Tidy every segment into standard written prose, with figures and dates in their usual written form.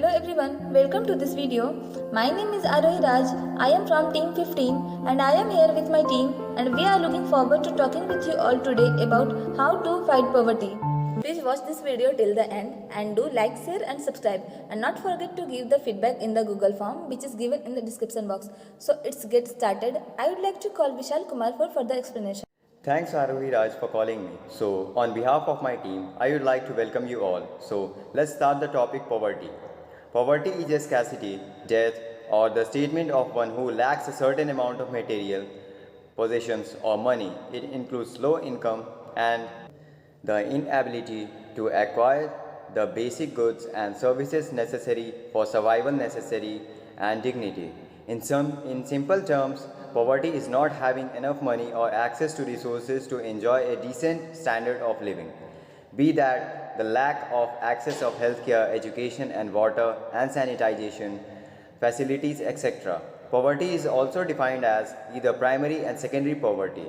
Hello everyone, welcome to this video. My name is Arohi Raj. I am from Team 15 and I am here with my team and we are looking forward to talking with you all today about how to fight poverty. Please watch this video till the end and do like, share and subscribe, and not forget to give the feedback in the Google form which is given in the description box. So let's get started. I would like to call Vishal Kumar for further explanation. Thanks Arohi Raj for calling me. So on behalf of my team, I would like to welcome you all. So let's start the topic poverty. Poverty is a scarcity, death, or the statement of one who lacks a certain amount of material, possessions or money. It includes low income and the inability to acquire the basic goods and services necessary for survival necessary and dignity. In simple terms, poverty is not having enough money or access to resources to enjoy a decent standard of living, be that the lack of access of healthcare, education and water and sanitization facilities, etc. Poverty is also defined as either primary and secondary poverty.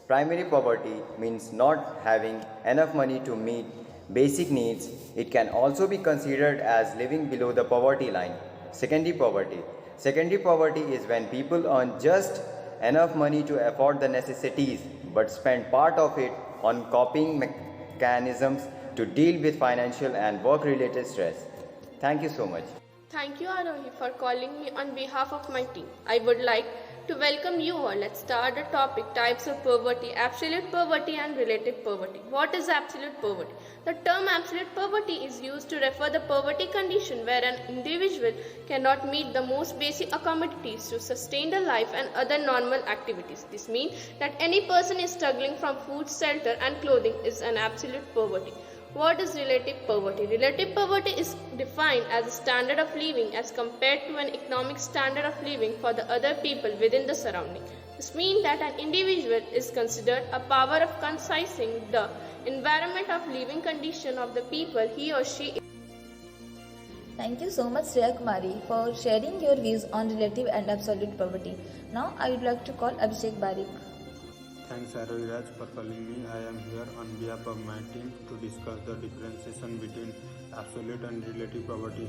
Primary poverty means not having enough money to meet basic needs. It can also be considered as living below the poverty line. Secondary poverty. Secondary poverty is when people earn just enough money to afford the necessities but spend part of it on coping mechanisms to deal with financial and work related stress. Thank you so much. Thank you, Arohi, for calling me on behalf of my team. I would like to welcome you all. Let's start the topic types of poverty, absolute poverty and relative poverty. What is absolute poverty? The term absolute poverty is used to refer the poverty condition where an individual cannot meet the most basic accommodations to sustain the life and other normal activities. This means that any person is struggling from food, shelter and clothing is an absolute poverty. What is relative poverty? Relative poverty is defined as a standard of living as compared to an economic standard of living for the other people within the surrounding. This means that an individual is considered a power of concising the environment of living condition of the people he or she is. Thank you so much Shreya Kumari for sharing your views on relative and absolute poverty. Now I would like to call Abhishek Barik. Thanks Arohi Raj for calling me. I am here on behalf of my team to discuss the differentiation between absolute and relative poverty.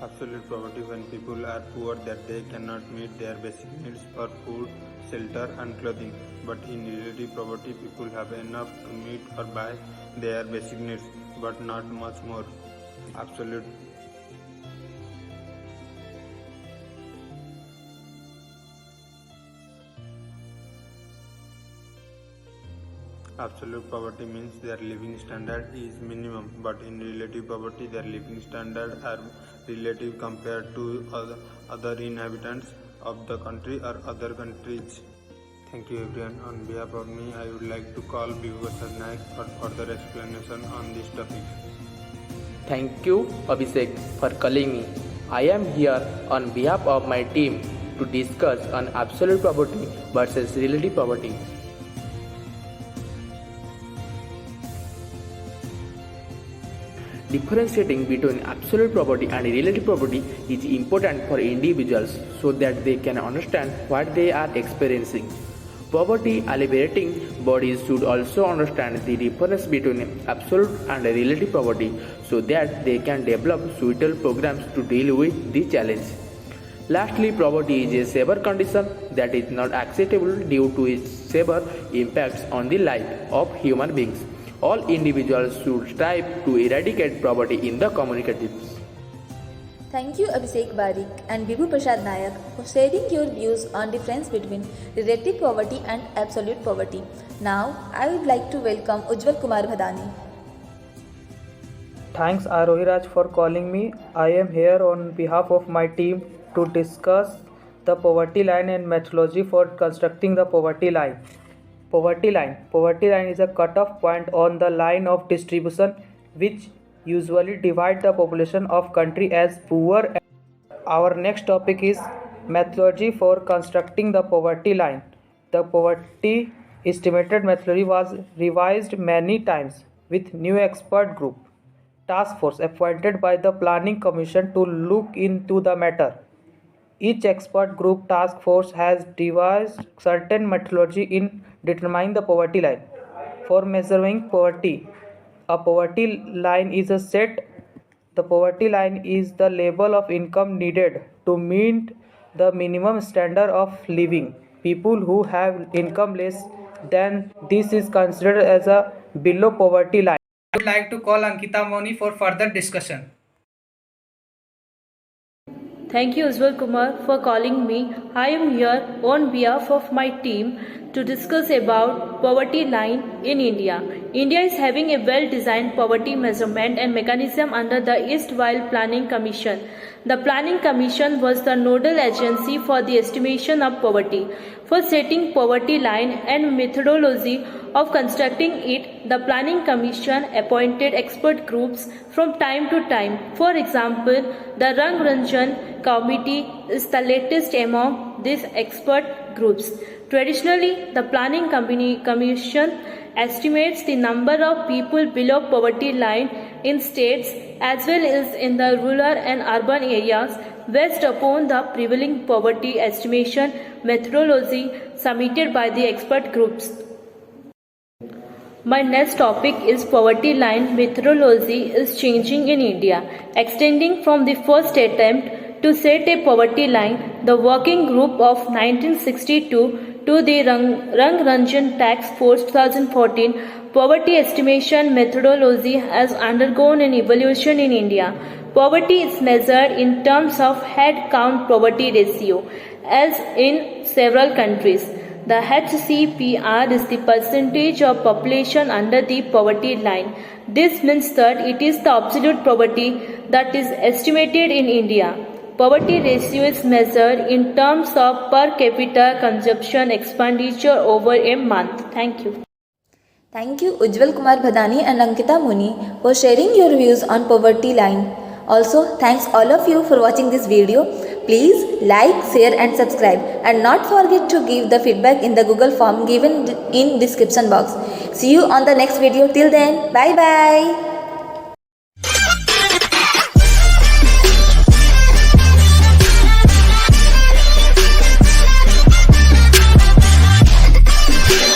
Absolute poverty when people are poor that they cannot meet their basic needs for food, shelter and clothing. But in relative poverty, people have enough to meet or buy their basic needs, but not much more. Absolute Absolute poverty means their living standard is minimum, but in relative poverty their living standard are relative compared to other inhabitants of the country or other countries. Thank you everyone. On behalf of me, I would like to call Bibhu Prasad Naik for further explanation on this topic. Thank you Abhishek for calling me. I am here on behalf of my team to discuss on absolute poverty versus relative poverty. Differentiating between absolute poverty and relative poverty is important for individuals so that they can understand what they are experiencing. Poverty alleviating bodies should also understand the difference between absolute and relative poverty so that they can develop suitable programs to deal with the challenge. Lastly, poverty is a severe condition that is not acceptable due to its severe impacts on the life of human beings. All individuals should strive to eradicate poverty in the community. Thank you Abhishek Barik and Bibhu Prasad Nayak for sharing your views on difference between relative poverty and absolute poverty. Now I would like to welcome Ujjwal Kumar Bhadani. Thanks Arohi Raj for calling me. I am here on behalf of my team to discuss the poverty line and methodology for constructing the poverty line. Poverty line. Poverty line is a cutoff point on the line of distribution which usually divide the population of country as poor. Our next topic is methodology for constructing the poverty line. The poverty estimated methodology was revised many times with new expert group task force appointed by the planning commission to look into the matter. Each expert group task force has devised certain methodology in determining the poverty line. for measuring poverty. A poverty line is a set. The poverty line is the level of income needed to meet the minimum standard of living. People who have income less than this is considered as a below poverty line. I would like to call Ankita Moni for further discussion. Thank you, Ujjwal Kumar, for calling me. I am here on behalf of my team to discuss about poverty line in India. India is having a well-designed poverty measurement and mechanism under the Erstwhile Planning Commission. The Planning Commission was the nodal agency for the estimation of poverty. For setting poverty line and methodology of constructing it, the Planning Commission appointed expert groups from time to time. For example, the Rang Ranjan Committee is the latest among these expert groups. Traditionally, the Planning Commission estimates the number of people below poverty line in states as well as in the rural and urban areas based upon the prevailing poverty estimation methodology submitted by the expert groups. My next topic is poverty line methodology is changing in India. Extending from the first attempt to set a poverty line, the working group of 1962 to the Rang Ranjan Task Force 2014, poverty estimation methodology has undergone an evolution in India. Poverty is measured in terms of head count poverty ratio, as in several countries. The HCPR is the percentage of population under the poverty line. This means that it is the absolute poverty that is estimated in India. Poverty ratio is measured in terms of per capita consumption expenditure over a month. Thank you. Thank you Ujjwal Kumar Bhadani and Ankita Muni for sharing your views on poverty line. Also, thanks all of you for watching this video. Please like, share and subscribe, and not forget to give the feedback in the Google form given in description box. See you on the next video. Till then, bye bye.